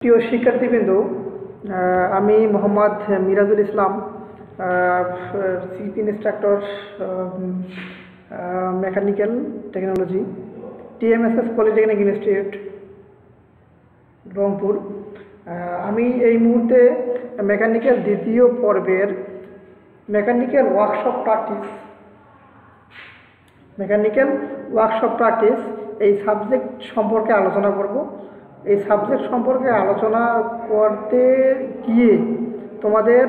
প্রিয় শিক্ষার্থীবৃন্দ, আমি Mohammad Mirajul Islam, chief instructor mechanical technology, TMSS polytechnic institute, Rangpur. আমি এই মুহূর্তে মেকানিক্যাল দ্বিতীয় পর্বের মেকানিক্যাল ওয়ার্কশপ প্র্যাকটিস এই সাবজেক্ট সম্পর্কে আলোচনা করব। এই সাবজেক্ট সম্পর্কে আলোচনা করতে গিয়ে তোমাদের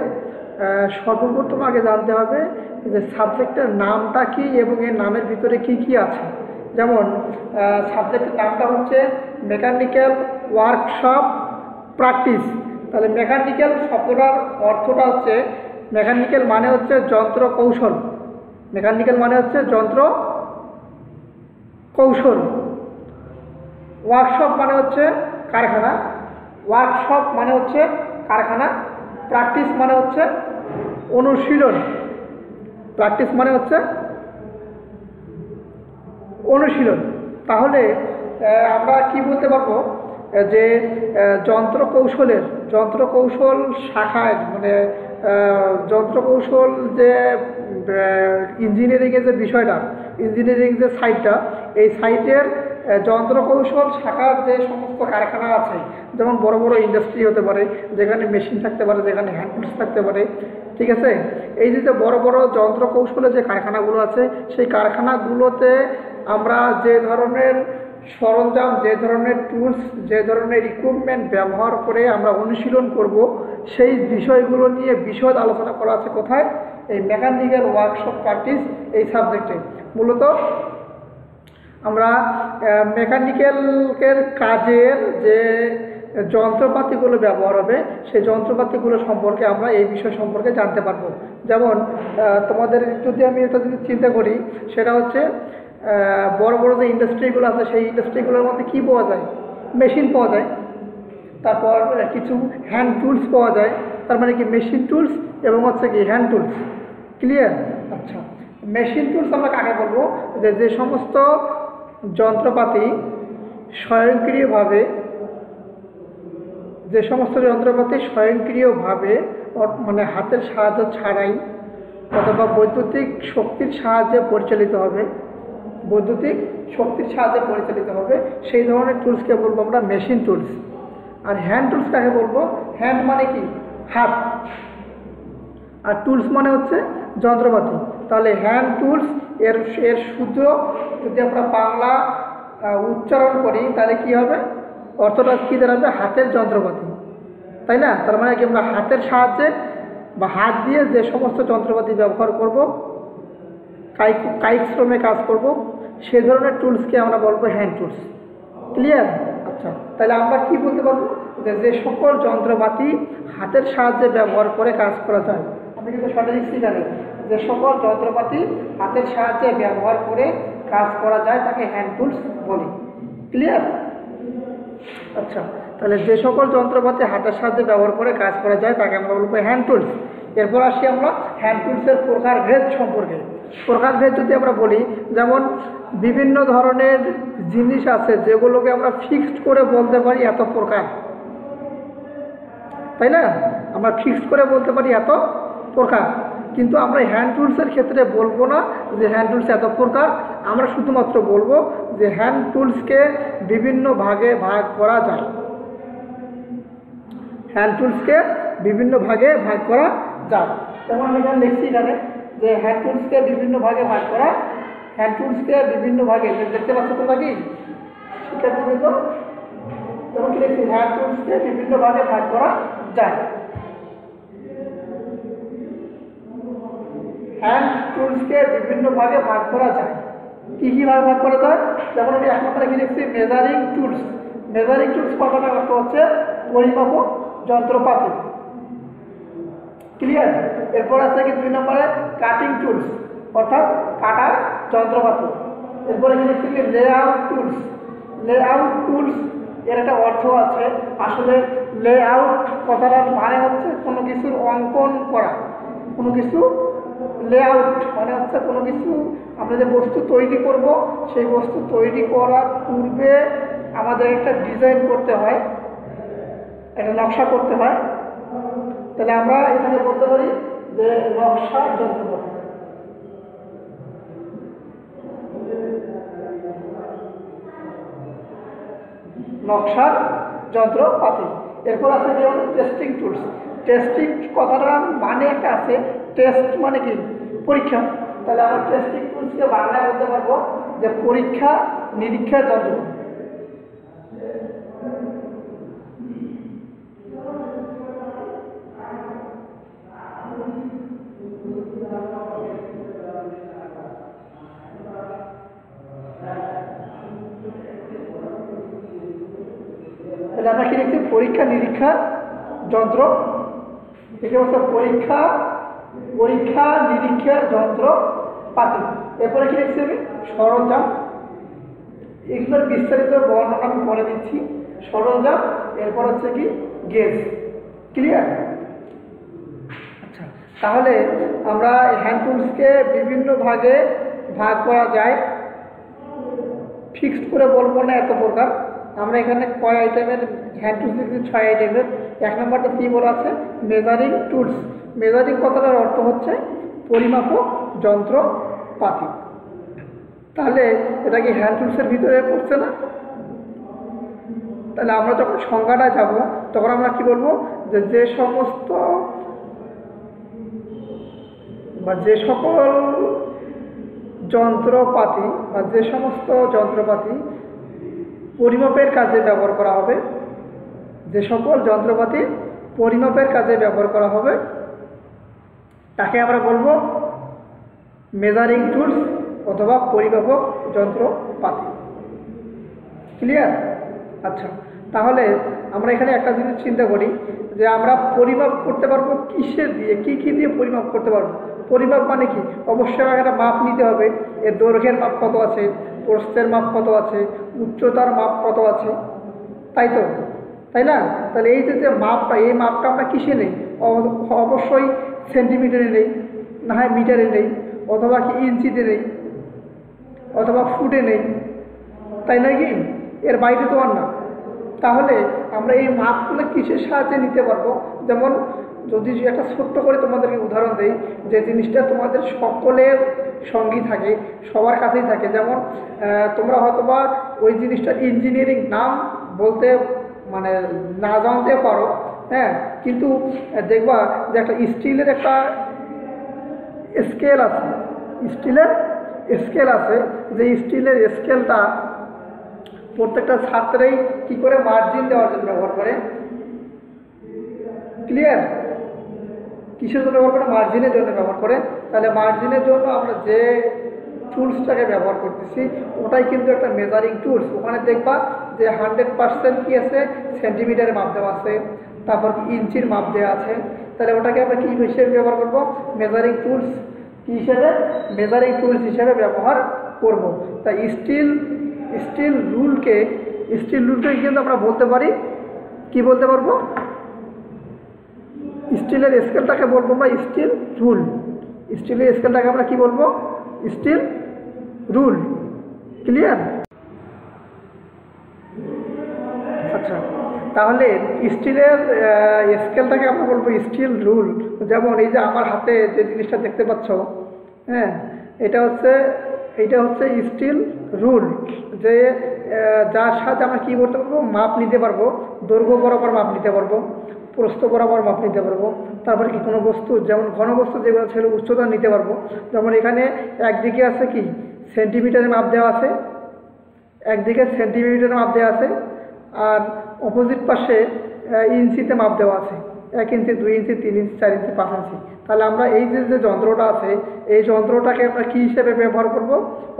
সর্বপ্রথম আগে জানতে হবে যে সাবজেক্টের নামটা কি এবং এর নামের ভিতরে কি কি আছে। যেমন সাবজেক্টের নামটা হচ্ছে মেকানিক্যাল ওয়ার্কশপ প্র্যাকটিস। তাহলে মেকানিক্যাল শব্দটার অর্থটা হচ্ছে, মেকানিক্যাল মানে হচ্ছে যন্ত্র কৌশল, মেকানিক্যাল মানে হচ্ছে যন্ত্র কৌশল। ওয়ার্কশপ মানে হচ্ছে কারখানা, ওয়ার্কশপ মানে হচ্ছে কারখানা। প্র্যাকটিস মানে হচ্ছে অনুশীলন, প্র্যাকটিস মানে হচ্ছে অনুশীলন। তাহলে আমরা কি বলতে পারবো যে যন্ত্র কৌশল শাখায়, মানে যন্ত্র কৌশল যে ইঞ্জিনিয়ারিংয়ের যে বিষয়টা, ইঞ্জিনিয়ারিং যে সাইটটা, এই সাইটের যন্ত্র কৌশল শাখার যে সমস্ত কারখানা আছে, যেমন বড় বড় ইন্ডাস্ট্রি হতে পারে, যেখানে মেশিন থাকতে পারে, যেখানে হ্যান্ড টুলস থাকতে পারে, ঠিক আছে। এই যে বড় বড় যন্ত্র কৌশলের যে কারখানাগুলো আছে, সেই কারখানাগুলোতে আমরা যে ধরনের সরঞ্জাম, যে ধরনের টুলস, যে ধরনের ইকুইপমেন্ট ব্যবহার করে আমরা অনুশীলন করব, সেই বিষয়গুলো নিয়ে বিশদ আলোচনা করা আছে কোথায়? এই মেকানিক্যাল ওয়ার্কশপ প্র্যাকটিস এই সাবজেক্টে। মূলত আমরা মেকানিক্যালের কাজের যে যন্ত্রপাতিগুলো ব্যবহার হবে, সেই যন্ত্রপাতিগুলো সম্পর্কে আমরা এই বিষয় সম্পর্কে জানতে পারবো। যেমন তোমাদের যদি আমি একটা জিনিস চিন্তা করি, সেটা হচ্ছে বড় বড় যে ইন্ডাস্ট্রিগুলো আছে, সেই ইন্ডাস্ট্রিগুলোর মধ্যে কী পাওয়া যায়? মেশিন পাওয়া যায়, তারপর কিছু হ্যান্ড টুলস পাওয়া যায়। তার মানে কি মেশিন টুলস এবং হচ্ছে কি হ্যান্ড টুলস। ক্লিয়ার? আচ্ছা, মেশিন টুলস আমরা কাকে বলবো? যে সমস্ত যন্ত্রপাতি স্বয়ংক্রিয়ভাবে, মানে হাতের সাহায্য ছাড়াই অথবা বৈদ্যুতিক শক্তির সাহায্যে পরিচালিত হবে, সেই ধরনের টুলসকে বলবো আমরা মেশিন টুলস। আর হ্যান্ড টুলস কাকে বলবো? হ্যান্ড মানে কি হাত, আর টুলস মানে হচ্ছে যন্ত্রপাতি। তাহলে হ্যান্ড টুলস এর শুদ্ধ যদি আমরা বাংলা উচ্চারণ করি, তাহলে কি হবে? অর্থটা কী দাঁড়াবে? হাতের যন্ত্রপাতি, তাই না? তার মানে কি আমরা হাতের সাহায্যে বা হাত দিয়ে যে সমস্ত যন্ত্রপাতি ব্যবহার করব, কায়িক শ্রমে কাজ করব, সে ধরনের টুলসকে আমরা বলবো হ্যান্ড টুলস। ক্লিয়ার? আচ্ছা, তাহলে আমরা কি বলতে পারবো? যে সকল যন্ত্রপাতি হাতের সাহায্যে ব্যবহার করে কাজ করা যায়। আমি কিন্তু সঠিক শিখানে যে সকল যন্ত্রপাতি হাতের সাহায্যে ব্যবহার করে কাজ করা যায় তাকে হ্যান্ড টুলস বলি। ক্লিয়ার? আচ্ছা, তাহলে যে সকল যন্ত্রপাতি হাতের সাহায্যে ব্যবহার করে কাজ করা যায় তাকে আমরা বলবো হ্যান্ড টুলস। এরপর আসি আমরা হ্যান্ড টুলসের প্রকারভেদ সম্পর্কে। প্রকারভেদ যদি আমরা বলি, যেমন বিভিন্ন ধরনের জিনিস আছে যেগুলোকে আমরা ফিক্সড করে বলতে পারি এত প্রকার, তাই না? আমরা ফিক্সড করে বলতে পারি এত প্রকার, কিন্তু আমরা হ্যান্ড টুলসের ক্ষেত্রে বলবো না যে হ্যান্ড টুলস এত প্রকার। আমরা শুধুমাত্র বলবো যে হ্যান্ড টুলসকে বিভিন্ন ভাগে ভাগ করা যায়, হ্যান্ড টুলসকে বিভিন্ন ভাগে ভাগ করা যায়। যেমন আমি এখানে লিখছি এখানে যে হ্যান্ড টুলসকে বিভিন্ন ভাগে ভাগ করা, হ্যান্ড টুলসকে বিভিন্ন ভাগে, দেখতে পাচ্ছ তোমরা কি শিক্ষার্থীবৃন্দ? যেমন কি লিখছি, হ্যান্ড টুলসকে বিভিন্ন ভাগে ভাগ করা যায়। হ্যান্ড টুলসকে বিভিন্ন ভাগে ভাগ করা যায়। কী কী ভাগে ভাগ করা যায়? যেমন আমি এক নম্বরে কি লিখছি, মেজারিং টুলস। মেজারিং টুলস কথাটার অর্থ হচ্ছে পরিমাপক যন্ত্রপাতি। ক্লিয়ার? এরপর আছে কি 2 নম্বরে কাটিং টুলস, অর্থাৎ কাটার যন্ত্রপাতি। এরপরে কি লিখছি কি লেআউট টুলস। লেআউট টুলস এর একটা অর্থ আছে। আসলে লেআউট কথাটার মানে হচ্ছে কোনো কিছুর অঙ্কন করা, কোনো কিছু লেআউট মানে হচ্ছে কোনো কিছু আমরা যে বস্তু তৈরি করব, সেই বস্তু তৈরি করার পূর্বে আমাদের একটা ডিজাইন করতে হয়, একটা নকশা করতে হয়। তাহলে আমরা এখানে বলতে পারি যে নকশার যন্ত্রপাতি। নকশার যন্ত্রপাতি। এরপর আছে কি আমাদের টেস্টিং টুলস। টেস্টিং কথাটার মানে একটা আছে, টেস্ট মানে কি পরীক্ষা। তাহলে আমরা টেস্টিং টুলসকে বাংলায় বলতে পারবো যে পরীক্ষা নিরীক্ষার যন্ত্রপাতি। তাহলে আমরা কি লিখছি? পরীক্ষা নিরীক্ষার যন্ত্র। দেখে বলছে পরীক্ষা নিরীক্ষার যন্ত্রপাতি। এরপরে কি লিখছি আমি? সরঞ্জাম। এগুলোর বিস্তারিত বর্ণনা আমি বলে দিচ্ছি। সরঞ্জাম, এরপর হচ্ছে কি গেজ। ক্লিয়ার? আচ্ছা, তাহলে আমরা হ্যান্ড টুলসকে বিভিন্ন ভাগে ভাগ করা যায়। ফিক্সড করে বলবো না এত প্রকার। আমরা এখানে কয় আইটেমের হ্যান্ড টুলস লিখছি? 6 আইটেমের। 1 নম্বরটা কী বলা আছে? Measuring tools. মেজারিং কথাটার অর্থ হচ্ছে পরিমাপক যন্ত্রপাতি। তাহলে এটা কি হ্যান্ড টুলসের ভিতরে পড়ছে না? তাহলে আমরা যখন সংজ্ঞাটা যাব তখন আমরা কি বলবো? যে সমস্ত বা যে সকল যন্ত্রপাতি বা যে সমস্ত যন্ত্রপাতি পরিমাপের কাজে ব্যবহার করা হবে, যে সকল যন্ত্রপাতি পরিমাপের কাজে ব্যবহার করা হবে তাকে আমরা বলবো মেজারিং টুলস অথবা পরিমাপক যন্ত্রপাতি। ক্লিয়ার? আচ্ছা, তাহলে আমরা এখানে একটা জিনিস চিন্তা করি যে আমরা পরিমাপ করতে পারবো কিসের দিয়ে, কি দিয়ে পরিমাপ করতে পারবো? পরিমাপ মানে কি? অবশ্যই একটা মাপ নিতে হবে। এর দৈর্ঘ্যের মাপ কত আছে, প্রস্থের মাপ কত আছে, উচ্চতার মাপ কত আছে, তাই তো? তাই না? তাহলে এই যে মাপটা, এই মাপটা আমরা কিসে নেই? অবশ্যই সেন্টিমিটারে নেই, না হয় মিটারে নেই, অথবা কি ইঞ্চিতে নেই, অথবা ফুটে নেই, তাই নয় কি? এর বাইরে তো আর না। তাহলে আমরা এই মাপগুলো কিসের সাহায্যে নিতে পারবো? যেমন যদি একটা ছোট্ট করে তোমাদেরকে উদাহরণ দেই, যে জিনিসটা তোমাদের সকলের সঙ্গী থাকে, সবার কাছেই থাকে। যেমন তোমরা হয়তোবা ওই জিনিসটা ইঞ্জিনিয়ারিং নাম বলতে মানে না জানতে পারো, হ্যাঁ, কিন্তু দেখবা যে একটা স্টিলের একটা স্কেল আছে, স্টিলের স্কেল আছে, যে স্টিলের স্কেলটা প্রত্যেকটা ছাত্রেই কি করে মার্জিন দেওয়ার জন্য ব্যবহার করে। ক্লিয়ার? কিসের জন্য ব্যবহার করে? মার্জিনের জন্য ব্যবহার করে। তাহলে মার্জিনের জন্য আমরা যে টুলসটাকে ব্যবহার করতেছি ওটাই কিন্তু একটা মেজারিং টুলস। ওখানে দেখবা যে 100% কি আছে? সেন্টিমিটারের মাপ দেওয়া আছে, তারপর ইঞ্চির মাপ দেওয়া আছে। তাহলে ওটাকে আমরা কী হিসেবে ব্যবহার করব? মেজারিং টুলস হিসেবে, মেজারিং টুলস হিসেবে ব্যবহার করব। তাই স্টিল রুলকে কিন্তু আমরা বলতে পারি, কি বলতে পারবো? স্টিলের স্কেলটাকে বলবো আমরা স্টিল রুল। স্টিলের স্কেলটাকে আমরা কি বলবো? Steel rule. ক্লিয়ার? আচ্ছা, তাহলে স্টিলের স্কেলটাকে আমরা বলবো স্টিল রুল। যেমন এই যে আমার হাতে যে জিনিসটা দেখতে পাচ্ছ, হ্যাঁ, এটা হচ্ছে স্টিল রুল, যে যার সাথে আমরা কী করতে পারবো? মাপ নিতে পারবো। দৈর্ঘ্য বরাবর মাপ নিতে পারবো, প্রস্থ বরাবর মাপ নিতে পারবো। তারপরে কি কোনো বস্তু, যেমন ঘন বস্তু যেগুলো ছিল উচ্চতা নিতে পারবো। যেমন এখানে একদিকে আছে কি সেন্টিমিটারে মাপ দেওয়া আছে, একদিকে সেন্টিমিটারে মাপ দেওয়া আছে, আর অপোজিট পাশে ইঞ্চিতে মাপ দেওয়া আছে। 1 ইঞ্চি, 2 ইঞ্চি, 3 ইঞ্চি, 4 ইঞ্চি, 5 ইঞ্চি। তাহলে আমরা এই যে যন্ত্রটা আছে এই যন্ত্রটাকে আমরা কী হিসেবে ব্যবহার করব?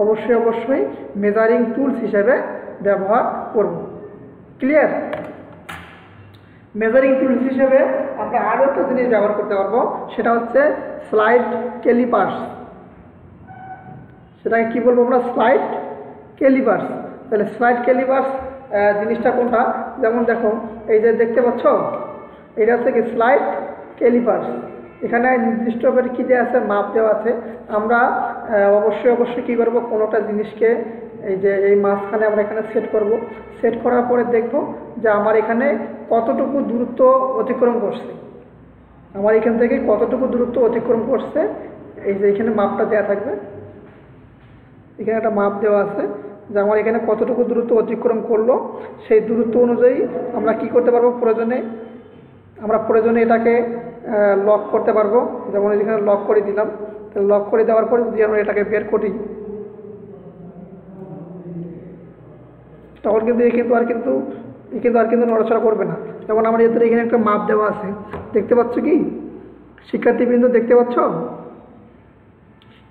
অবশ্যই মেজারিং টুলস হিসেবে ব্যবহার করব। ক্লিয়ার? মেজারিং টুলস হিসেবে আমরা আরও একটা জিনিস ব্যবহার করতে পারবো, সেটা হচ্ছে স্লাইড ক্যালিপার্স। সেটাকে কী বলবো আমরা? Slide callipers. তাহলে স্লাইড ক্যালিপার্স জিনিসটা কোনটা? যেমন দেখো এই যে দেখতে পাচ্ছ, এটা হচ্ছে কি স্লাইড ক্যালিপার্স। এখানে নির্দিষ্ট করে কী দেওয়া আছে? মাপ দেওয়া আছে। আমরা অবশ্যই কী করবো? কোনোটা জিনিসকে এই যে এই মাঝখানে আমরা এখানে সেট করব। সেট করার পরে দেখব যে আমার এখানে কতটুকু দূরত্ব অতিক্রম করছে, আমার এখান থেকে কতটুকু দূরত্ব অতিক্রম করছে। এই যে এখানে মাপটা দেওয়া থাকবে, এখানে একটা মাপ দেওয়া আছে যে আমার এখানে কতটুকু দূরত্ব অতিক্রম করলো। সেই দূরত্ব অনুযায়ী আমরা কি করতে পারবো, প্রয়োজনে এটাকে লক করতে পারবো। যেমন এখানে লক করে দিলাম, লক করে দেওয়ার পরে যদি আমরা এটাকে বের করি তখন কিন্তু আর কিন্তু নড়াচড়া করবে না। যেমন আমার এখানে একটা মাপ দেওয়া আছে, দেখতে পাচ্ছ কি শিক্ষার্থীবৃন্দ, দেখতে পাচ্ছ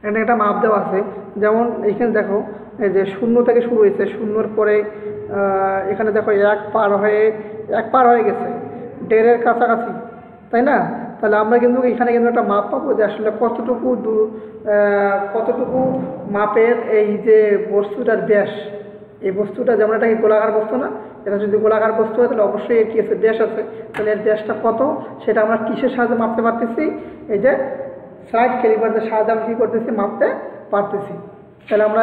এখানে একটা মাপ দেওয়া আছে। যেমন এইখানে দেখো এই যে 0 থেকে শুরু হয়েছে, 0-র পরে এখানে দেখো 1 পার হয়ে গেছে, 1.5-এর কাছাকাছি, তাই না? তাহলে আমরা কিন্তু এখানে কিন্তু একটা মাপ পাবো যে আসলে কতটুকু মাপের এই যে বস্তুটার ব্যাস। এই বস্তুটা যেমন এটা কি গোলাকার বস্তু না, এটা যদি গোলাকার বস্তু হয় তাহলে অবশ্যই এর কি আছে, ব্যাস আছে। তাহলে এর ব্যাসটা কত সেটা আমরা কিসের সাহায্যে মাপতে পারতেছি, এই যে সাইড ক্যালিপারের সাহায্যে আমরা কী করতেছি, মাপতে পারতেছি। তাহলে আমরা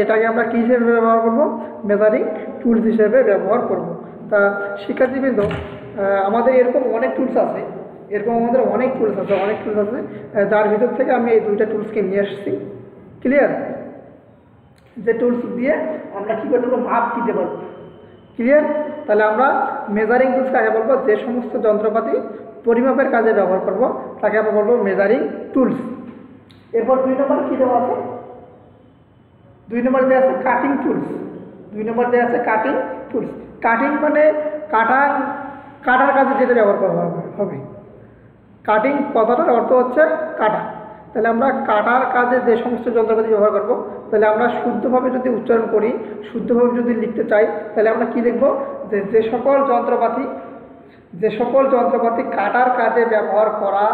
এটাকে আমরা কী হিসেবে ব্যবহার করব, মেজারিং টুলস হিসেবে ব্যবহার করব। তা শিক্ষার্থীবৃন্দ, আমাদের এরকম অনেক টুলস আছে, যার ভিতর থেকে আমি এই 2টা টুলসকে নিয়ে আসছি। ক্লিয়ার? যে টুলস দিয়ে আমরা কী করতে পারবো, মাপ দিতে পারবো। ক্লিয়ার? তাহলে আমরা মেজারিং টুলস কাকে বলবো, যে সমস্ত যন্ত্রপাতি পরিমাপের কাজে ব্যবহার করব তাকে আমরা বলবো মেজারিং টুলস। এরপর 2 নম্বর কী দেওয়া আছে, 2 নম্বর দেওয়া আছে কাটিং টুলস। কাটিং মানে কাটার কাজে যেটা ব্যবহার করা হবে। কাটিং কথাটার অর্থ হচ্ছে কাটা। তাহলে আমরা কাটার কাজে যে সমস্ত যন্ত্রপাতি ব্যবহার করব, তাহলে আমরা শুদ্ধভাবে যদি উচ্চারণ করি, শুদ্ধভাবে যদি লিখতে চাই, তাহলে আমরা কি লিখব, যে সকল যন্ত্রপাতি কাটার কাজে ব্যবহার করা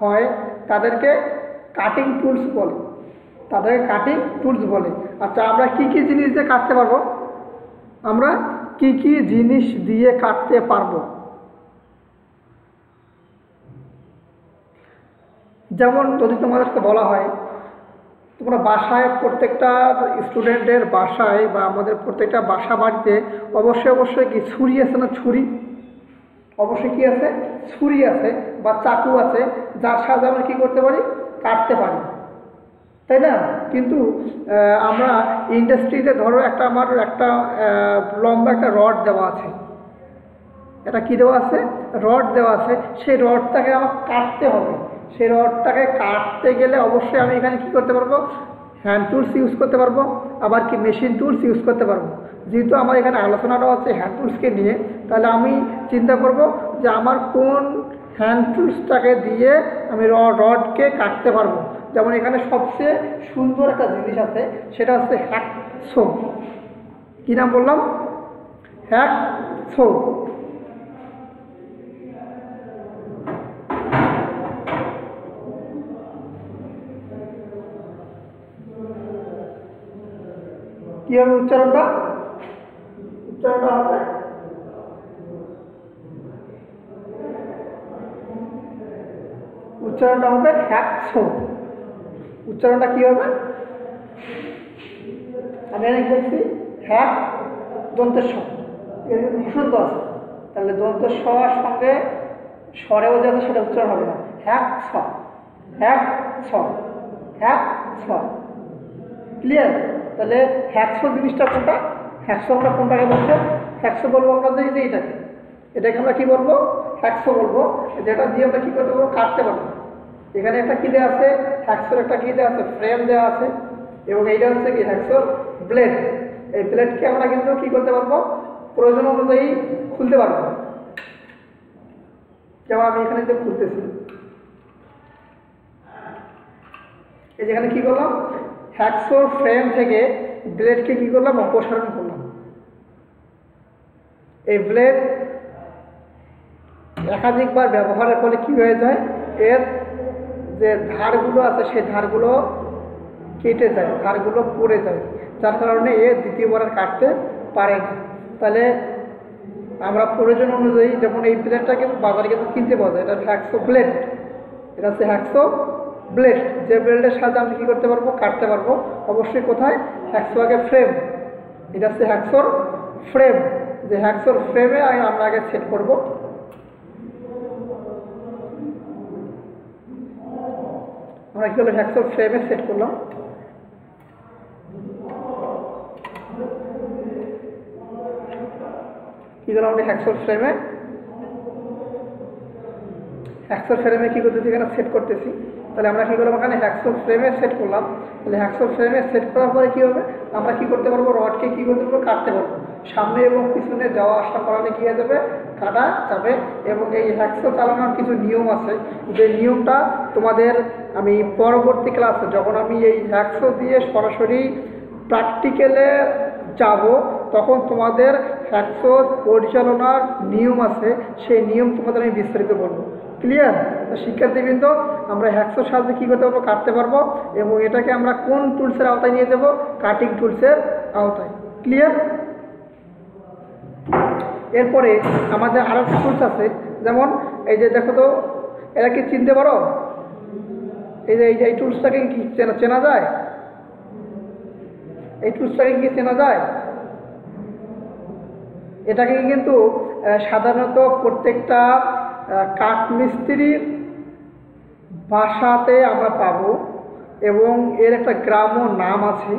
হয় তাদেরকে কাটিং টুলস বলে। আচ্ছা, আমরা কি কি জিনিস দিয়ে কাটতে পারবো, যেমন যদি তোমাদেরকে বলা হয়, তোমরা বাসায় প্রত্যেকটা স্টুডেন্টের বাসায় বা আমাদের প্রত্যেকটা বাসা বাড়িতে অবশ্যই কি ছুরি আছে না, অবশ্যই কি আছে, ছুরি আছে বা চাকু আছে, যার সাহায্যে আমরা কী করতে পারি, কাটতে পারি, তাই না? কিন্তু আমরা ইন্ডাস্ট্রিতে ধরো আমার একটা লম্বা একটা রড দেওয়া আছে, এটা কি দেওয়া আছে, রড দেওয়া আছে। সেই রডটাকে আমার কাটতে হবে। সেই রডটাকে কাটতে গেলে অবশ্যই আমি এখানে কি করতে পারবো, হ্যান্ড টুলস ইউজ করতে পারবো, আবার কি মেশিন টুলস ইউজ করতে পারবো। যেহেতু আমার এখানে আলোচনাটা হচ্ছে হ্যান্ড টুলসকে নিয়ে, তাহলে আমি চিন্তা করব যে আমার কোন হ্যান্ড টুলসটাকে দিয়ে আমি রডকে কাটতে পারবো। যেমন এখানে সবচেয়ে সুন্দর একটা জিনিস আছে, সেটা হচ্ছে হ্যাকসো। কী নাম বললাম, হ্যাকসো। কি হবে উচ্চারণটা হবে হ্যাকসো। উচ্চারণটা কি হবে, আমি এখানে বলছি হ্যাক দন্তের স, এর কিন্তু ভূষণ আছে, তাহলে দন্ত সর সঙ্গে স্বরেও যে আছে সেটা উচ্চারণ হবে না, হ্যাকসো। ক্লিয়ার? তাহলে হ্যাকসো জিনিসটা কোনটা, আমরা কোনটাকে বলছে, বলবো আমরা যে এটাকে আমরা কি বলবো, হ্যাকসো বলবো, যেটা দিয়ে আমরা কি করতে পারবো, কাটতে পারবো। এখানে একটা কি দেওয়া আছে, হ্যাকসোর একটা কি দেওয়া আছে, ফ্রেম দেওয়া আছে, এবং এইটা হচ্ছে কি হ্যাকসোর ব্লেড। এই ব্লেডকে আমরা কিন্তু কি করতে পারবো, প্রয়োজন অনুযায়ী খুলতে পারবো। যেমন আমি এখানে যে খুলতেছি, এই যেখানে কি করলাম, হ্যাকসোর ফ্রেম থেকে ব্লেডকে কি করলাম, অপসারণ করলাম। এই ব্লেড একাধিকবার ব্যবহারের ফলে কি হয়ে যায়, এর যে ধারগুলো আছে সেই ধারগুলো কেটে যায়, ধারগুলো পড়ে যায়, যার কারণে এ দ্বিতীয়বার কাটতে পারে না। তাহলে আমরা প্রয়োজন অনুযায়ী, যেমন এই ব্লেডটা কিন্তু বাজারে কিন্তু কিনতে পাওয়া যায়, এটা হ্যাকসো ব্লেড, এটা হচ্ছে হ্যাকসো ব্লেড, যে ব্লেডের সাহায্যে আমরা কী করতে পারবো, কাটতে পারবো। অবশ্যই কোথায়, হ্যাকসো আগে ফ্রেম, এটা হচ্ছে হ্যাকসোর ফ্রেম। যে হ্যাকসোর ফ্রেমে আমরা আগে সেট করব। আমরা কি হলো হ্যাকসোর ফ্রেমে সেট করলাম। কি করলাম আমরা হ্যাকসোর ফ্রেমে কি করতেছি, এখানে সেট করতেছি। তাহলে আমরা কি করলাম, এখানে হ্যাকসোর ফ্রেমে সেট করলাম। তাহলে হ্যাকসোর ফ্রেমে সেট করার পরে কি হবে, আমরা কি করতে পারবো, রডকে কি করতে পারবো, কাটতে পারবো। সামনে এবং পিছনে যাওয়া আসা করালে কি হয়ে যাবে, কাটা যাবে। এবং এই হ্যাকসো চালানোর কিছু নিয়ম আছে, যে নিয়মটা তোমাদের আমি পরবর্তী ক্লাসে যখন আমি এই হ্যাকসো দিয়ে সরাসরি প্র্যাকটিক্যালে যাব, তখন তোমাদের হ্যাকসো পরিচালনার নিয়ম আছে, সেই নিয়ম তোমাদের আমি বিস্তারিত বলবো। ক্লিয়ার? তো শিক্ষার্থীবৃন্দ, আমরা হ্যাকসোর সাহায্যে কী করতে পারবো, কাটতে পারবো। এবং এটাকে আমরা কোন টুলসের আওতায় নিয়ে যাব, কাটিং টুলসের আওতায়। ক্লিয়ার? এরপরে আমাদের আরও একটা টুলস আছে, যেমন এই যে দেখো তো, এরা কি চিনতে পারো, এই টুলসটাকে কি চেনা যায়? এই টুলসটাকে কি চেনা যায়? এটাকে কিন্তু সাধারণত প্রত্যেকটা কাঠমিস্ত্রির বাসাতে আমরা পাবো, এবং এর একটা গ্রাম্য নাম আছে।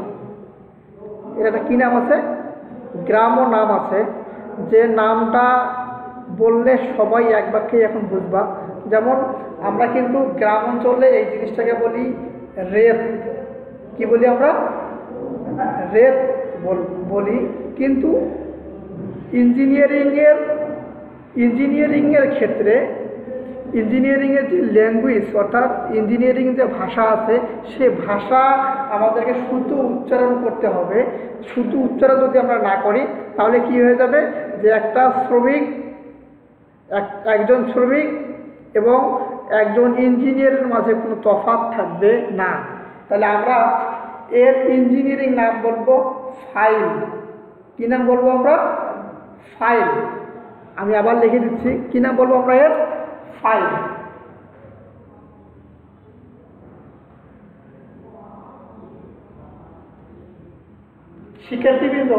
এর একটা কী নাম আছে, গ্রাম্য নাম আছে, যে নামটা বললে সবাই এক বাক্যেই এখন বুঝবা। যেমন আমরা কিন্তু গ্রাম অঞ্চলে এই জিনিসটাকে বলি রেত। কি বলি আমরা? রেত বলি। কিন্তু ইঞ্জিনিয়ারিংয়ের ক্ষেত্রে ইঞ্জিনিয়ারিংয়ের যে ল্যাঙ্গুয়েজ, অর্থাৎ ইঞ্জিনিয়ারিং যে ভাষা আছে, সে ভাষা আমাদেরকে শুদ্ধ উচ্চারণ করতে হবে। শুদ্ধ উচ্চারণ যদি আমরা না করি, তাহলে কি হয়ে যাবে, যে একজন শ্রমিক এবং একজন ইঞ্জিনিয়ারের মাঝে কোনো তফাৎ থাকবে না। তাহলে আমরা এর ইঞ্জিনিয়ারিং নাম বলবো ফাইল। কি নাম বলবো আমরা? ফাইল। আমি আবার লিখে দিচ্ছি, কি নাম বলবো আমরা এর? ফাইল। শিক্ষার্থীবৃন্দ,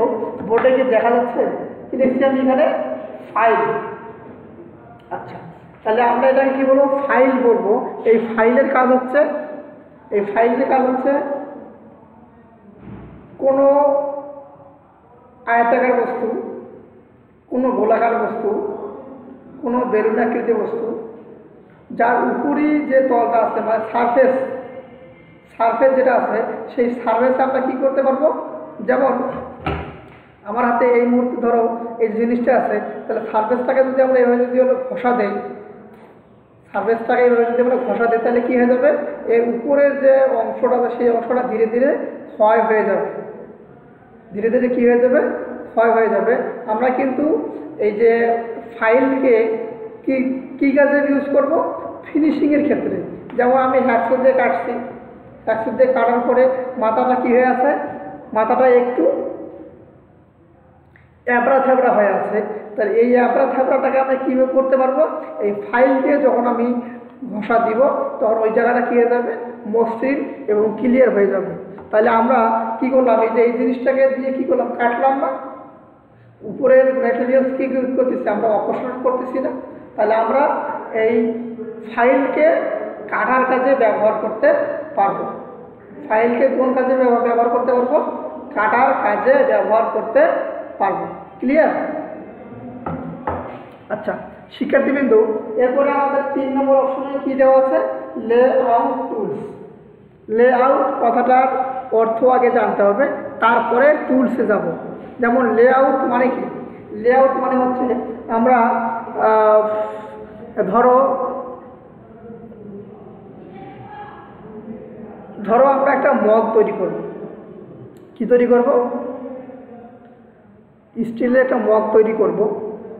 বোর্ডে কি দেখা যাচ্ছে, কি দেখছি আমি এখানে? ফাইল। আচ্ছা, তাহলে আমরা এটাকে কি বলবো? ফাইল বলবো। এই ফাইলের কাজ হচ্ছে, কোনো আয়তাকার বস্তু, কোনো গোলাকার বস্তু, কোনো বেলুনাকৃতি বস্তু, যার উপরই যে তলটা আছে, মানে সারফেস যেটা আছে, সেই সারফেসে আমরা কী করতে পারবো। যেমন আমার হাতে এই মুহূর্তে ধরো এই জিনিসটা আছে, তাহলে সারফেসটাকে যদি আমরা এভাবে যদি ঘষা দেই, তাহলে কী হয়ে যাবে, এর উপরের যে অংশটা আছে, সেই অংশটা ধীরে ধীরে ক্ষয় হয়ে যাবে। কী হয়ে যাবে? ক্ষয় হয়ে যাবে। আমরা কিন্তু এই যে ফাইলকে কী কাজে ইউজ করব? ফিনিশিংয়ের ক্ষেত্রে। যেমন আমি হ্যাকসো দিয়ে কাটছি, হ্যাকসো দিয়ে কাটার পরে মাথাটা কী হয়ে আছে, মাথাটা একটু অ্যাবড়া থ্যাবড়া হয়ে আছে। তাহলে এই অ্যাবড়া থ্যাবড়াটাকে আমরা কীভাবে করতে পারবো? এই ফাইল দিয়ে যখন আমি ঘষা দিব, তখন ওই জায়গাটা কী হয়ে যাবে, মসৃণ এবং ক্লিয়ার হয়ে যাবে। তাহলে আমরা কি করলাম, এই যে এই জিনিসটাকে দিয়ে কি করলাম, কাটলাম না, উপরের ম্যাটেরিয়ালস কি করতেছি, আমরা অপসারণ করতেছি না। তাহলে আমরা এই ফাইলকে কাটার কাজে ব্যবহার করতে পারবো। ফাইলকে কোন কাজে ব্যবহার করতে পারবো? কাটার কাজে ব্যবহার করতে পারবো। ক্লিয়ার? আচ্ছা শিক্ষার্থীবৃন্দ, এরপরে আমাদের 3 নম্বর অপশনে কি দেওয়া আছে? Layout tools. লেআউট কথাটার অর্থ আগে জানতে হবে, তারপরে টুলসে যাব। যেমন লেআউট মানে কি? লেআউট মানে হচ্ছে আমরা ধরো আমরা একটা মগ তৈরি করব। কি তৈরি করব? স্টিলের একটা মগ তৈরি করব।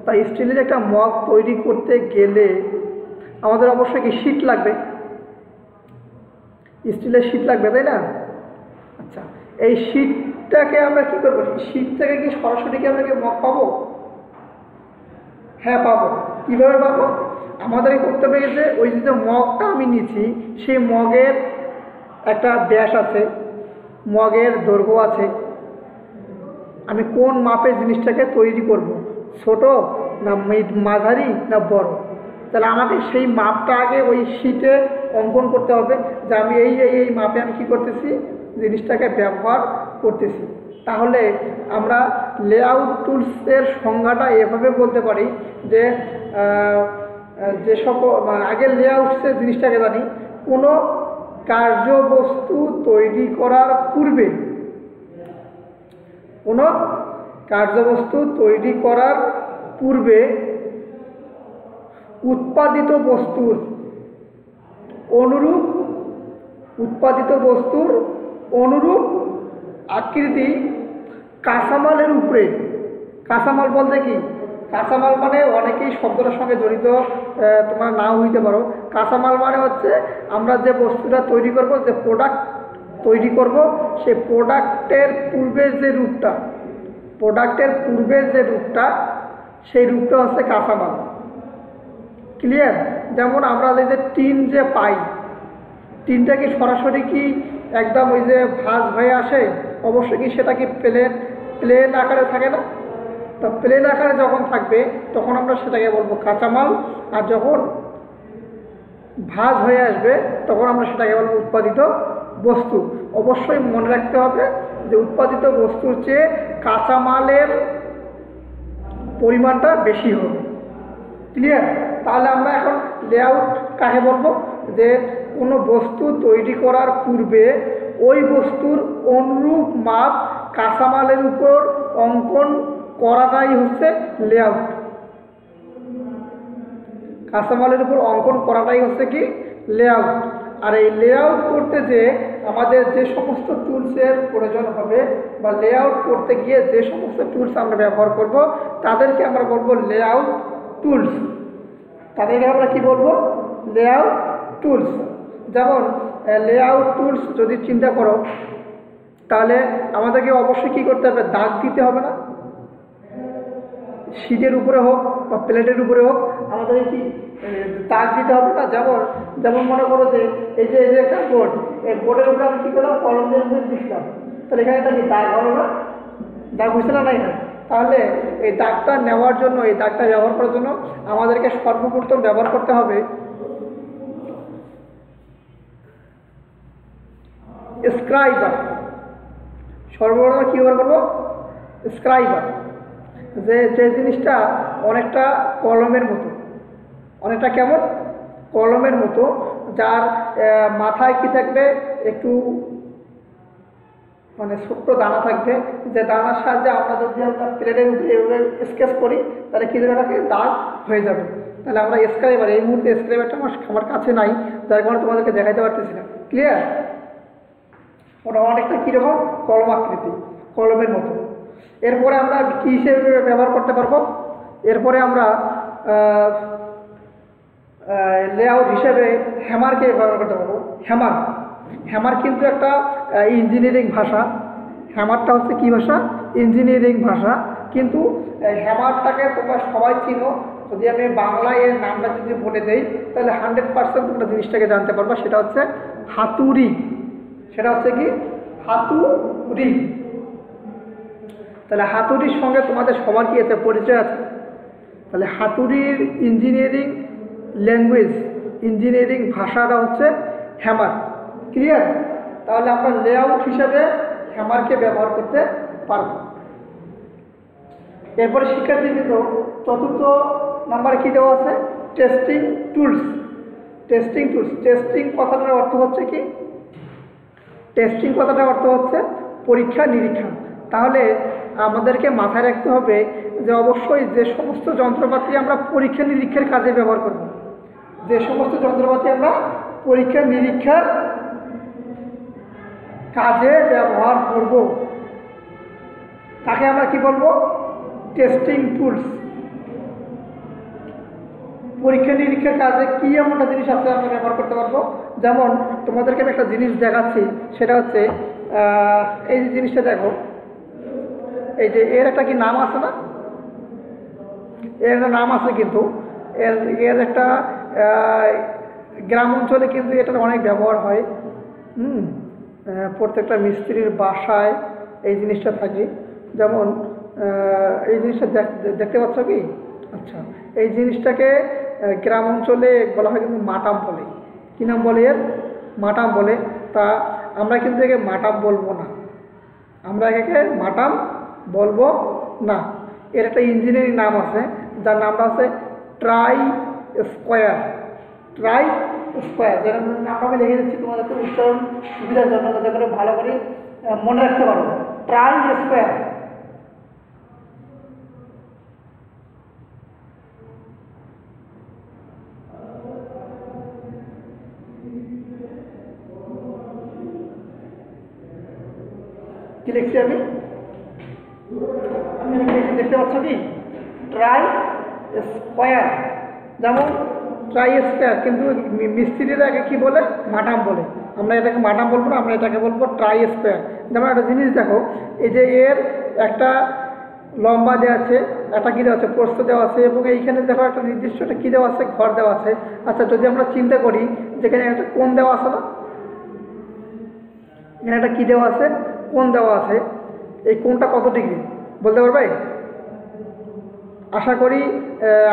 তাই স্টিলের একটা মগ তৈরি করতে গেলে আমাদের অবশ্যই কি শীট লাগবে, স্টিলের শীট লাগবে, তাই না? আচ্ছা, এই শীটটাকে আমরা কি করবো? শীট থেকে কি সরাসরি কি আমরা কি মগ পাবো? হ্যাঁ পাবো। কীভাবে পাবো? আমাদেরকে করতে হবে যে ওই যে মগটা আমি নিচ্ছি, সেই মগের একটা ব্যাস আছে, মগের দৈর্ঘ্য আছে, আমি কোন মাপে জিনিসটাকে তৈরি করব, ছোট না মাঝারি না বড়। তাহলে আমাকে সেই মাপটা আগে ওই শিটে অঙ্কন করতে হবে যে আমি এই মাপে আমি কী করতেছি, জিনিসটাকে ব্যবহার করতেছি। তাহলে আমরা লেআউট টুলসের সংজ্ঞাটা এভাবে বলতে পারি যে যে সকল আগে লেআউটসের জিনিসটাকে জানি, কোনো কার্যবস্তু তৈরি করার পূর্বে, কোনো কার্যবস্তু তৈরি করার পূর্বে উৎপাদিত বস্তুর অনুরূপ আকৃতি কাঁচামালের উপরে, কাঁচামাল বলতে কি, কাঁচামাল মানে অনেকেই শব্দটার সঙ্গে জড়িত তোমরা নাও হইতে পারো। কাঁচামাল মানে হচ্ছে আমরা যে বস্তুটা তৈরি করব, যে প্রোডাক্ট তৈরি করব, সেই প্রোডাক্টের পূর্বের যে রূপটা, সেই রূপটা হচ্ছে কাঁচামাল। ক্লিয়ার? যেমন আমরা যে টিন যে পাই, টিনটা কি সরাসরি কি একদম ওই যে ভাঁজ হয়ে আসে? অবশ্যই কি সেটা কি প্লেন আকারে থাকে না? তো প্লেন আকারে যখন থাকবে তখন আমরা সেটাকে বলবো কাঁচামাল, আর যখন ভাঁজ হয়ে আসবে তখন আমরা সেটাকে বলবো উৎপাদিত বস্তু। অবশ্যই মনে রাখতে হবে যে উৎপাদিত বস্তুর চেয়ে কাঁচামালের পরিমাণটা বেশি হবে। ক্লিয়ার? তাহলে আমরা এখন লেআউট কাকে বলবো? যে কোনো বস্তু তৈরি করার পূর্বে ওই বস্তুর অনুরূপ মাপ কাঁচামালের উপর অঙ্কন করাটাই হচ্ছে লেআউট। কাঁচামালের উপর অঙ্কন করাটাই হচ্ছে কি লেআউট। আর এই লেআউট করতে যে আমাদের যে সমস্ত টুলসের প্রয়োজন হবে, বা লেআউট করতে গিয়ে যে সমস্ত টুলস আমরা ব্যবহার করব, তাদেরকে আমরা বলবো লেআউট টুলস। তাদেরকে আমরা কি বলবো? Layout tools. যেমন লেআউট টুলস যদি চিন্তা করো, তাহলে আমাদেরকে অবশ্যই কী করতে হবে? দাগ দিতে হবে না? শিটের উপরে হোক বা প্লেটের উপরে হোক আমাদের কি দাগ দিতে হবে না? যেমন মনে করো যে এই যে একটা বোর্ড, এই বোর্ডের উপরে আমি কী করলাম? কলম দিয়ে দিচ্ছিলাম, তাহলে এখানে একটা কি দাগ হলো না? দাগ হয়েছে না এখানে? তাহলে এই দাগটা নেওয়ার জন্য, এই দাগটা ব্যবহার করার জন্য আমাদেরকে সর্বপ্রথম ব্যবহার করতে হবে স্ক্রাইবার। সর্বপ্রথম কী ব্যবহার করবো? স্ক্রাইবার। যে জিনিসটা অনেকটা কলমের মতো, অনেকটা কেমন? কলমের মতো, যার মাথায় কি থাকবে? একটু মানে ছোট্ট দানা থাকবে, যে দানার সাহায্যে আমরা যদি আমরা প্লেটের উপরে এভাবে স্কেচ করি তাহলে কি জায়গাটাকে দাগ হয়ে যাবে। তাহলে আমরা স্ক্রাইবার, এই মুহূর্তে স্ক্রাইবারটা আমার কাছে নাই, যার কারণে তোমাদেরকে দেখাইতে পারতেছি না। ক্লিয়ার? ওটা অনেকটা কীরকম? কলম আকৃতি, কলমের মতো। এরপরে আমরা কী হিসেবে ব্যবহার করতে পারবো? এরপরে আমরা লেআউট হিসেবে হ্যামারকে ব্যবহার করতে পারবো। হ্যামার কিন্তু একটা ইঞ্জিনিয়ারিং ভাষা। হ্যামারটা হচ্ছে কী ভাষা? ইঞ্জিনিয়ারিং ভাষা। কিন্তু হ্যামারটাকে তোমরা সবাই চিনো। যদি আমি বাংলায় এর নামটা যদি বলে দেই তাহলে 100% তোমরা জিনিসটাকে জানতে পারবা। সেটা হচ্ছে হাতুড়ি। সেটা হচ্ছে কি? হাতুড়ি। তাহলে হাতুড়ির সঙ্গে তোমাদের সবার কি আছে? পরিচয় আছে। তাহলে হাতুড়ির ইঞ্জিনিয়ারিং ল্যাঙ্গুয়েজ, ইঞ্জিনিয়ারিং ভাষাটা হচ্ছে হ্যামার। ক্লিয়ার? তাহলে আমরা লেআউট হিসাবে হ্যামারকে ব্যবহার করতে পারব। এরপরে শিক্ষার্থীবৃন্দ, চতুর্থ নাম্বারে কী দেওয়া আছে? Testing tools. টেস্টিং কথাটার অর্থ হচ্ছে কি? টেস্টিং কথাটার অর্থ হচ্ছে পরীক্ষা নিরীক্ষা। তাহলে আমাদেরকে মাথায় রাখতে হবে যে অবশ্যই যে সমস্ত যন্ত্রপাতি আমরা পরীক্ষা নিরীক্ষার কাজে ব্যবহার করব, যে সমস্ত যন্ত্রপাতি আমরা পরীক্ষা নিরীক্ষার কাজে ব্যবহার করব তাকে আমরা কি বলবো? Testing tools. পরীক্ষা নিরীক্ষার কাজে কী এমনটা জিনিস আছে আমরা ব্যবহার করতে পারবো? যেমন তোমাদেরকে আমি একটা জিনিস দেখাচ্ছি, সেটা হচ্ছে এই যে জিনিসটা দেখো, এই যে এর একটা কি নাম আছে না? এর একটা নাম আছে, কিন্তু এর একটা গ্রাম অঞ্চলে কিন্তু এটার অনেক ব্যবহার হয়। প্রত্যেকটা মিস্ত্রির বাসায় এই জিনিসটা থাকে। যেমন এই জিনিসটা দেখতে পাচ্ছ কি? আচ্ছা, এই জিনিসটাকে গ্রাম অঞ্চলে বলা হয় কিন্তু মাটাম বলে। কী নাম বলে এর? মাটাম বলে। তা আমরা কিন্তু একে মাটাম বলবো না, আমরা একে মাটাম বলবো না। এর একটা ইঞ্জিনিয়ারিং নাম আছে, যার নামটা আছে ট্রাই স্কোয়ার। ট্রাই স্কোয়ার, যেটা নামটা আমি লিখে দিচ্ছি তোমাদেরকে উচ্চারণ সুবিধার জন্য, যাতে করে ভালো করে মনে রাখতে পারো। Try square. কি লিখছি আমি দেখতে পাচ্ছ কি? Try square. যেমন ট্রাই স্কোয়ার, কিন্তু মিস্ত্রিরা একে কী বলে? মাটাম বলে। আমরা এটাকে মাটাম বলবো না, আমরা এটাকে বলবো ট্রাই স্কোয়ার। যেমন একটা জিনিস দেখো, এই যে এর একটা লম্বা দেওয়া আছে, একটা কী দেওয়া আছে? প্রস্থ দেওয়া আছে, এবং এইখানে দেখো একটা নির্দিষ্ট একটা কী দেওয়া আছে? ঘর দেওয়া আছে। আচ্ছা, যদি আমরা চিন্তা করি যেখানে একটা কোণ দেওয়া আছে না, এখানে একটা কী দেওয়া আছে? কোণ দেওয়া আছে। এই কোণটা কত ডিগ্রি বলতে পারবে? আশা করি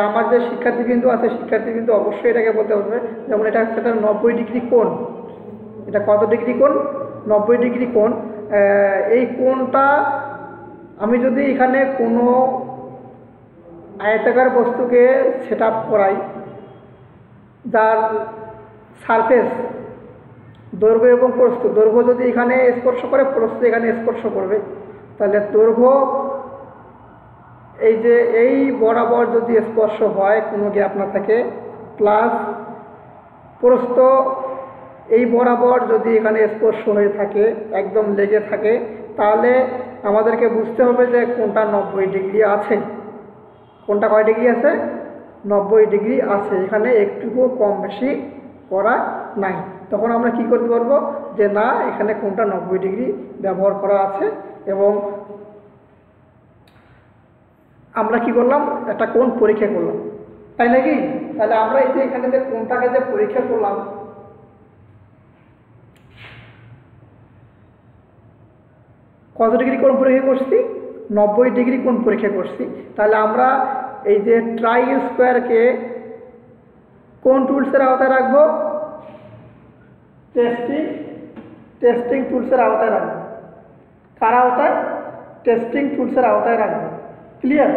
আমার যে শিক্ষার্থীবৃন্দ আছে, শিক্ষার্থীবৃন্দ অবশ্যই এটাকে বলতে পারবে। যেমন এটা সেটা 90 ডিগ্রি কোণ। এটা কত ডিগ্রি কোণ? 90 ডিগ্রি কোণ। এই কোণটা আমি যদি এখানে কোনো আয়তাকার বস্তুকে সেট আপ করাই, যার সারফেস দৈর্ঘ্য এবং প্রস্থ, দৈর্ঘ্য যদি এখানে স্পর্শ করে, প্রস্থ এখানে স্পর্শ করবে, তাহলে দৈর্ঘ্য এই যে এই বরাবর যদি স্পর্শ হয়, কোনো গ্যাপ না থাকে, প্লাস প্রস্থ এই বরাবর যদি এখানে স্পর্শ হয়ে থাকে, একদম লেগে থাকে, তাহলে আমাদেরকে বুঝতে হবে যে কোনটা 90 ডিগ্রি আছে। কোনটা কয় ডিগ্রি আছে? 90 ডিগ্রি আছে। এখানে একটুকু কম বেশি করা নাই। তখন আমরা কি করতে পারবো? যে না, এখানে কোনটা 90 ডিগ্রি ব্যবহার করা আছে, এবং আমরা কি করলাম? একটা কোণ পরীক্ষা করলাম, তাই নাকি? তাহলে আমরা এই যে এখানে যে কোণটাকে যে পরীক্ষা করলাম, কত ডিগ্রি কোণ পরীক্ষা করছি? 90 ডিগ্রি কোণ পরীক্ষা করছি। তাহলে আমরা এই যে ট্রাই স্কোয়ারকে কোন টুলসের আওতায় রাখবো? টেস্টিং টুলসের আওতায় রাখবো। কার আওতায়? টেস্টিং টুলসের আওতায় রাখবো। ক্লিয়ার?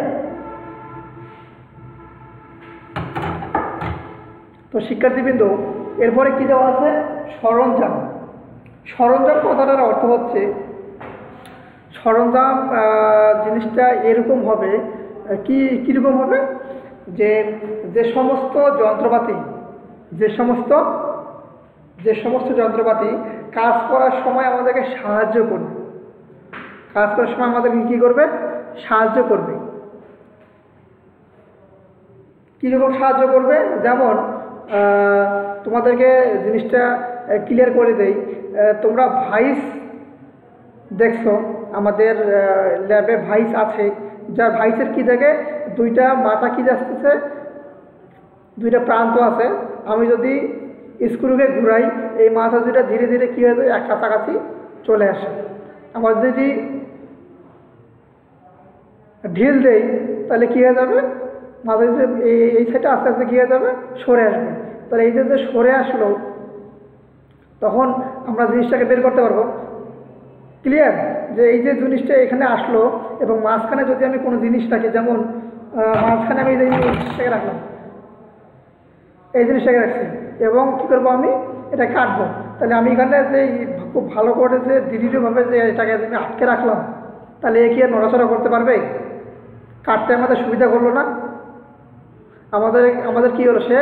তো শিক্ষার্থীবৃন্দ, এরপরে কি দেওয়া আছে? সরঞ্জাম। সরঞ্জাম কথাটার অর্থ হচ্ছে, সরঞ্জাম জিনিসটা এরকম হবে, কীরকম হবে? যে সমস্ত যন্ত্রপাতি কাজ করার সময় আমাদেরকে সাহায্য করবে। কাজ করার সময় আমাদেরকে কী করবে? সাহায্য করবে। কীরকম সাহায্য করবে? যেমন তোমাদেরকে জিনিসটা ক্লিয়ার করে দেই। তোমরা ভাইস দেখছো, আমাদের ল্যাবে ভাইস আছে, যার ভাইসের কী থাকে? দুইটা মাথা কি আসতেছে, দুইটা প্রান্ত আছে। আমি যদি স্ক্রুকে ঘুরাই, এই মাথা দুইটা ধীরে ধীরে কী হয়ে যায়? এক কাছাকাছি চলে আসে। আবার যদি ঢিল দেই, তাহলে কী হয়ে যাবে? মাথা এই সাইডটা আস্তে আস্তে কী হয়ে যাবে? সরে আসবে। তাহলে এই যে সরে আসলো, তখন আমরা জিনিসটাকে বের করতে পারবো। ক্লিয়ার? যে এই যে জিনিসটা এখানে আসলো, এবং মাঝখানে যদি আমি কোনো জিনিস রাখি, যেমন মাঝখানে আমি এই জিনিসটাকে রাখলাম, এই জিনিসটাকে রাখছি, এবং কী করবো? আমি এটা কাটবো। তাহলে আমি এখানে যে খুব ভালো করে যে দৃঢ়ভাবে যে এটাকে আমি আটকে রাখলাম, তাহলে এ কি আর নড়াচড়া করতে পারবে? কাটতে আমাদের সুবিধা করলো না? আমাদের কি হলো? সে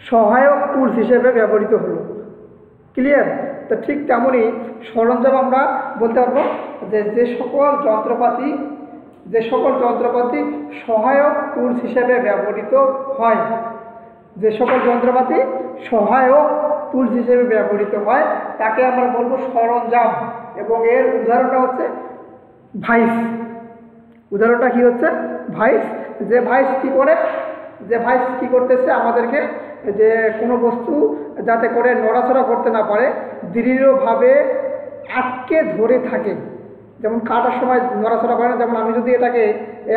সহায়ক টুলস হিসেবে ব্যবহৃত হলো। ক্লিয়ার? তো ঠিক তেমনই সরঞ্জাম আমরা বলতে পারবো যে সকল যন্ত্রপাতি সহায়ক টুলস হিসেবে ব্যবহৃত হয়। যে সকল যন্ত্রপাতি সহায়ক টুলস হিসেবে ব্যবহৃত হয়, তাকে আমরা বলবো সরঞ্জাম। এবং এর উদাহরণটা হচ্ছে ভাইস। উদাহরণটা কি হচ্ছে? ভাইস। যে ভাইস কি করতেছে? আমাদেরকে যে কোনো বস্তু যাতে করে নড়াচড়া করতে না পারে, দৃঢ়ভাবে আটকে ধরে থাকে, যেমন কাটার সময় নড়াচড়া করে না, যেমন আমি যদি এটাকে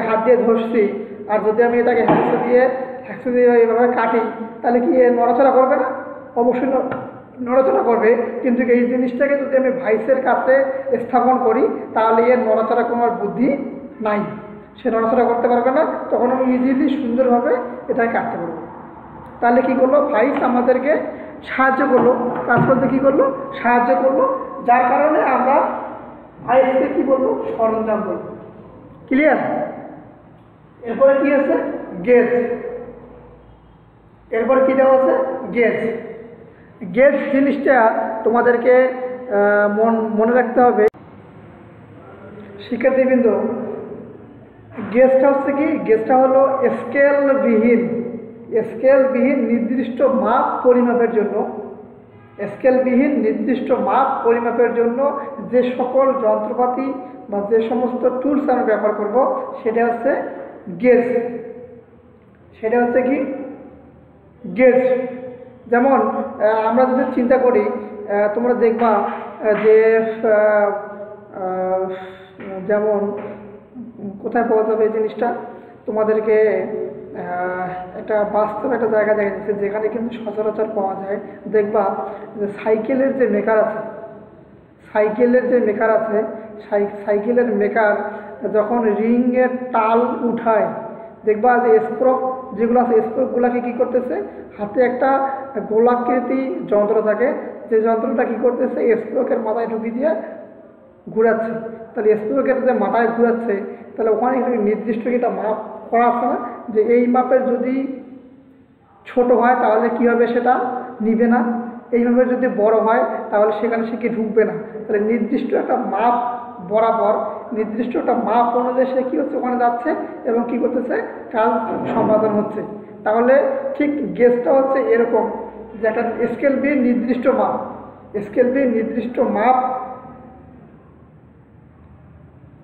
হাত দিয়ে ধরছি আর যদি আমি এটাকে হ্যাকসো দিয়ে এইভাবে কাটি, তাহলে কি নড়াচড়া করবে না? অবশ্যই নড়াচড়া করবে। কিন্তু এই জিনিসটাকে যদি আমি ভাইসের কাছে স্থাপন করি, তাহলে এর নড়াচড়া করার বুদ্ধি নাই, সে নড়াচড়া করতে পারবে না। তখন আমি ইজিলি সুন্দরভাবে এটাকে কাটতে পারবো। তাহলে কি করলো, ভাইস আমাদেরকে সাহায্য করলো, কাজ করতে কি করলো, সাহায্য করলো, যার কারণে আমরা ভাইসকে কি বলবো, সরঞ্জাম বলবো। ক্লিয়ার? এরপরে কি আছে, গেজ। এরপরে কি দেওয়া আছে, গেজ। গেজ জিনিসটা তোমাদেরকে মনে রাখতে হবে শিক্ষার্থীবৃন্দ। গেজটা হচ্ছে কি, গেজটা হলো স্কেলবিহীন নির্দিষ্ট মাপ পরিমাপের জন্য, স্কেলবিহীন নির্দিষ্ট মাপ পরিমাপের জন্য যে সকল যন্ত্রপাতি বা যে সমস্ত টুলস আমরা ব্যবহার করব, সেটা হচ্ছে গেজ। সেটা হচ্ছে কি, গেজ। যেমন আমরা যদি চিন্তা করি, তোমরা দেখবা যে যেমন কোথায় পাওয়া যাবে এই জিনিসটা, তোমাদেরকে একটা বাস্তব একটা জায়গা দেখা যাচ্ছে যেখানে কিন্তু সচরাচর পাওয়া যায়। দেখবা যে সাইকেলের যে মেকার আছে, সাইকেলের মেকার যখন রিংয়ের টাল উঠায়, দেখবা যে স্প্রক যেগুলো আছে, স্প্রকগুলোকে কী করতেছে, হাতে একটা গোলাকৃতি যন্ত্র থাকে, যে যন্ত্রটা কী করতেছে, স্প্রকের মাথায় ঢুকিয়ে দিয়ে ঘুরাচ্ছে। তাহলে স্প্রকের যে মাথায় ঘুরাচ্ছে, তাহলে ওখানে একটু নির্দিষ্ট একটা মাপ করা আছে না, যে এই মাপের যদি ছোট হয় তাহলে কি হবে, সেটা নিবে না, এই মাপের যদি বড় হয় তাহলে সেখানে সে কি ঢুকবে না। তাহলে নির্দিষ্ট একটা মাপ বরাবর, নির্দিষ্ট একটা মাপ অনুযায়ী সে কী হচ্ছে, ওখানে যাচ্ছে এবং কী করতেছে, কাজ সম্পাদন হচ্ছে। তাহলে ঠিক গেজটা হচ্ছে এরকম, যে একটা স্কেল বি নির্দিষ্ট মাপ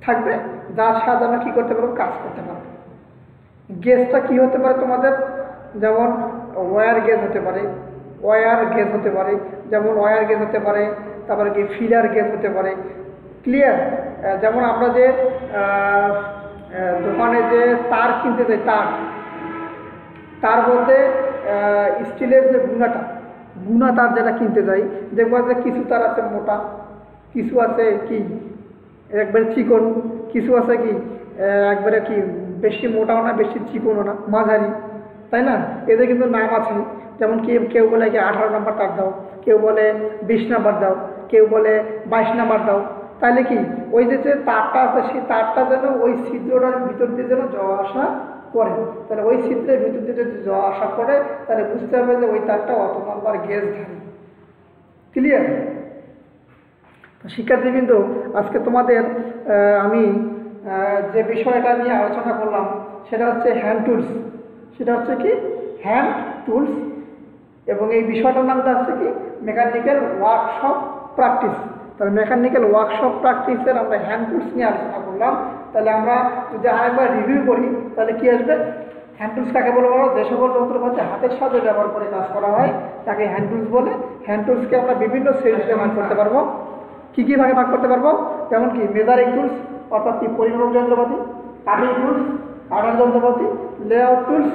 থাকবে, যার সাহায্যে আমরা কী করতে পারবো, কাজ করতে পারবো। গেজটা কী হতে পারে তোমাদের, যেমন ওয়্যার গেজ হতে পারে, যেমন ওয়্যার গেজ হতে পারে, তারপরে কি ফিলার গেজ হতে পারে। ক্লিয়ার? যেমন আমরা যে দোকানে যে তার কিনতে যাই, তার মধ্যে স্টিলের যে গুণা তার যেটা কিনতে যাই, দেখবো যে কিছু তার আছে মোটা, কিছু আছে কি একবারে চিকন, কিছু আছে কি একবারে কি বেশি মোটাও না বেশি চিকনও না, মাঝারি, তাই না? এদের কিন্তু নাম আছে। যেমন কেউ বলে কি 18 নম্বর তার দাও, কেউ বলে 20 নাম্বার দাও, কেউ বলে 22 নাম্বার দাও। তাহলে কি ওই যে তারটা আছে, সেই তারটা যেন ওই ছিদ্রটার ভিতর দিয়ে যেন যাওয়া আসা করে। তাহলে ওই ছিদ্রের ভিতর দিয়ে যদি যাওয়া আসা করে, তাহলে বুঝতে হবে যে ওই তারটা অত নম্বর গেজ ধারী। ক্লিয়ার? শিক্ষার্থীবৃন্দ, আজকে তোমাদের আমি যে বিষয়টা নিয়ে আলোচনা করলাম সেটা হচ্ছে হ্যান্ড টুলস। সেটা হচ্ছে কি, হ্যান্ড টুলস। এবং এই বিষয়টার নামটা হচ্ছে কি, মেকানিক্যাল ওয়ার্কশপ প্র্যাকটিস। তাহলে মেকানিক্যাল ওয়ার্কশপ প্র্যাকটিসের আমরা হ্যান্ড টুলস নিয়ে আলোচনা করলাম। তাহলে আমরা যদি আরেকবার রিভিউ করি, তাহলে কি আসবে, হ্যান্ড টুলস কাকে বলে, যে সকল যন্ত্রপাতি হাতের সাথে ব্যবহার করে কাজ করা হয় তাকে হ্যান্ড টুলস বলে। হ্যান্ড টুলসকে আমরা বিভিন্ন শ্রেণীতে ভাগ করতে পারবো। কী ভাগে ভাগ করতে পারবো, যেমন কি মেজারিং টুলস, অর্থাৎ কি পরিমাপ যন্ত্রপাতি, কাটিং টুলস, কাটার যন্ত্রপাতি, লেআউট টুলস,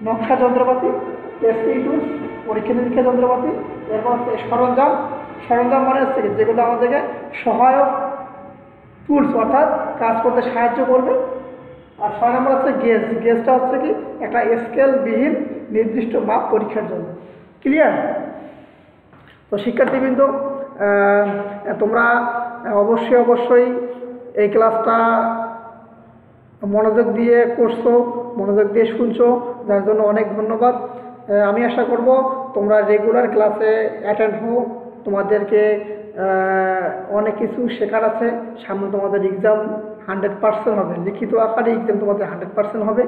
নকশা যন্ত্রপাতি, টেস্টিং টুলস, পরীক্ষা নিরীক্ষা যন্ত্রপাতি। এরপর হচ্ছে সরঞ্জাম মানে হচ্ছে যেগুলো আমাদেরকে সহায়ক টুলস, অর্থাৎ কাজ করতে সাহায্য করবে। আর 6 নম্বর হচ্ছে গেজটা হচ্ছে কি, একটা স্কেলবিহীন নির্দিষ্ট মাপ পরীক্ষার জন্য। ক্লিয়ার? তো শিক্ষার্থীবৃন্দ, তোমরা অবশ্যই এই ক্লাসটা মনোযোগ দিয়ে করছো, মনোযোগ দিয়ে শুনছো, যার জন্য অনেক ধন্যবাদ। আমি আশা করব তোমরা রেগুলার ক্লাসে অ্যাটেন্ড হও। তোমাদেরকে অনেক কিছু শেখার আছে। সামনে তোমাদের এক্সাম 100% হবে, লিখিত আকারে এক্সাম তোমাদের 100% হবে।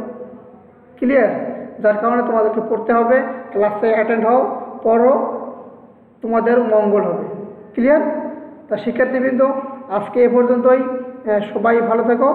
ক্লিয়ার? যার কারণে তোমাদেরকে পড়তে হবে, ক্লাসে অ্যাটেন্ড হও, পড়ো, তোমাদের মঙ্গল হবে। ক্লিয়ার? তা শিক্ষার্থীবৃন্দ, আজকে এ পর্যন্তই। সবাই ভালো থেকো।